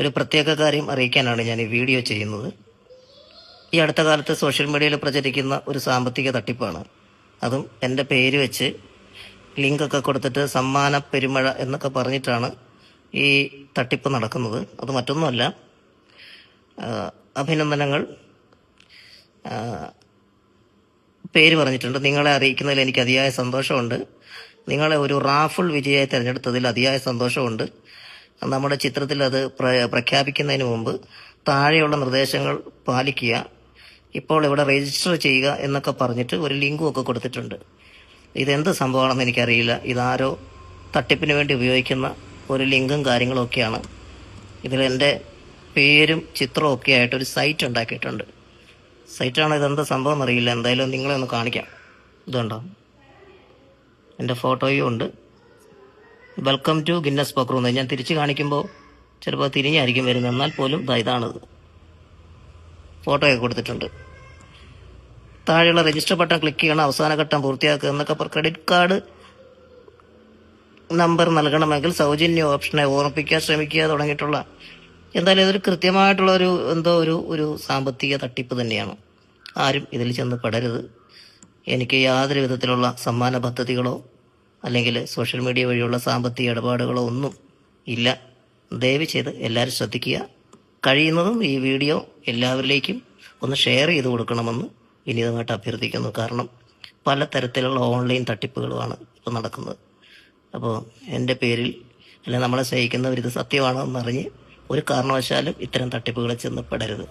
ഒരു പ്രത്യേക കാര്യം അറിയിക്കാനാണ് ഞാൻ ഈ വീഡിയോ ചെയ്യുന്നത്. ഈ അടുത്ത കാലത്ത് സോഷ്യൽ മീഡിയയിൽ പ്രചരിക്കുന്ന ഒരു സാമ്പത്തിക തട്ടിപ്പാണ്. അതും എൻ്റെ പേര് വെച്ച് ലിങ്കൊക്കെ കൊടുത്തിട്ട് സമ്മാന പെരുമഴ എന്നൊക്കെ പറഞ്ഞിട്ടാണ് ഈ തട്ടിപ്പ് നടക്കുന്നത്. അത് മറ്റൊന്നുമല്ല, അഭിനന്ദനങ്ങൾ, പേര് പറഞ്ഞിട്ടുണ്ട്. നിങ്ങളെ അറിയിക്കുന്നതിൽ എനിക്ക് അതിയായ സന്തോഷമുണ്ട്. നിങ്ങളെ ഒരു റാഫിൾ വിജയായി തിരഞ്ഞെടുത്തതിൽ അതിയായ സന്തോഷമുണ്ട്. നമ്മുടെ ചിത്രത്തിൽ അത് പ്രഖ്യാപിക്കുന്നതിന് മുമ്പ് താഴെയുള്ള നിർദ്ദേശങ്ങൾ പാലിക്കുക, ഇപ്പോൾ ഇവിടെ രജിസ്റ്റർ ചെയ്യുക എന്നൊക്കെ പറഞ്ഞിട്ട് ഒരു ലിങ്കും ഒക്കെ കൊടുത്തിട്ടുണ്ട്. ഇതെന്ത് സംഭവമാണെന്ന് എനിക്കറിയില്ല. ഇതാരോ തട്ടിപ്പിന് വേണ്ടി ഉപയോഗിക്കുന്ന ഒരു ലിങ്കും കാര്യങ്ങളും ഒക്കെയാണ്. ഇതിൽ എൻ്റെ പേരും ചിത്രവും ഒക്കെ ആയിട്ടൊരു സൈറ്റ് ഉണ്ടാക്കിയിട്ടുണ്ട്. സൈറ്റാണ്, ഇതെന്താ സംഭവം എന്നറിയില്ല. എന്തായാലും നിങ്ങളെ ഒന്ന് കാണിക്കാം. ഇതുണ്ടോ, എൻ്റെ ഫോട്ടോയും ഉണ്ട്. Welcome to Guinness book room. ഞാൻ തിരിച്ച് കാണിക്കുമ്പോൾ ചിലപ്പോൾ തിരിഞ്ഞായിരിക്കും വരുന്നത്, എന്നാൽ പോലും ഇതാണിത്. ഫോട്ടോയൊക്കെ കൊടുത്തിട്ടുണ്ട്. താഴെയുള്ള രജിസ്റ്റർ ബട്ടൺ ക്ലിക്ക് ചെയ്യണം, അവസാന ഘട്ടം പൂർത്തിയാക്കുക എന്നൊക്കെ. ക്രെഡിറ്റ് കാർഡ് നമ്പർ നൽകണമെങ്കിൽ സൗജന്യ ഓപ്ഷനെ ഓർമ്മിപ്പിക്കാൻ ശ്രമിക്കുക തുടങ്ങിയിട്ടുള്ള, എന്തായാലും ഇതൊരു കൃത്യമായിട്ടുള്ള ഒരു സാമ്പത്തിക തട്ടിപ്പ് തന്നെയാണ്. ആരും ഇതിൽ ചെന്ന് പെടരുത്. എനിക്ക് യാതൊരു വിധത്തിലുള്ള സമ്മാന പദ്ധതികളോ അല്ലെങ്കിൽ സോഷ്യൽ മീഡിയ വഴിയുള്ള സാമ്പത്തിക ഇടപാടുകളോ ഒന്നും ഇല്ല. ദയവ് ചെയ്ത് എല്ലാവരും ശ്രദ്ധിക്കുക. കഴിയുന്നതും ഈ വീഡിയോ എല്ലാവരിലേക്കും ഒന്ന് ഷെയർ ചെയ്ത് കൊടുക്കണമെന്ന് വിനീതമായിട്ട് അഭ്യർത്ഥിക്കുന്നു. കാരണം പലതരത്തിലുള്ള ഓൺലൈൻ തട്ടിപ്പുകളുമാണ് ഇപ്പോൾ നടക്കുന്നത്. അപ്പോൾ എൻ്റെ പേരിൽ അല്ലെങ്കിൽ നമ്മളെ സ്നേഹിക്കുന്നവർ ഇത് സത്യമാണോ എന്നറിഞ്ഞ് ഒരു കാരണവശാലും ഇത്തരം തട്ടിപ്പുകളിൽ ചെന്ന് പെടരുത്.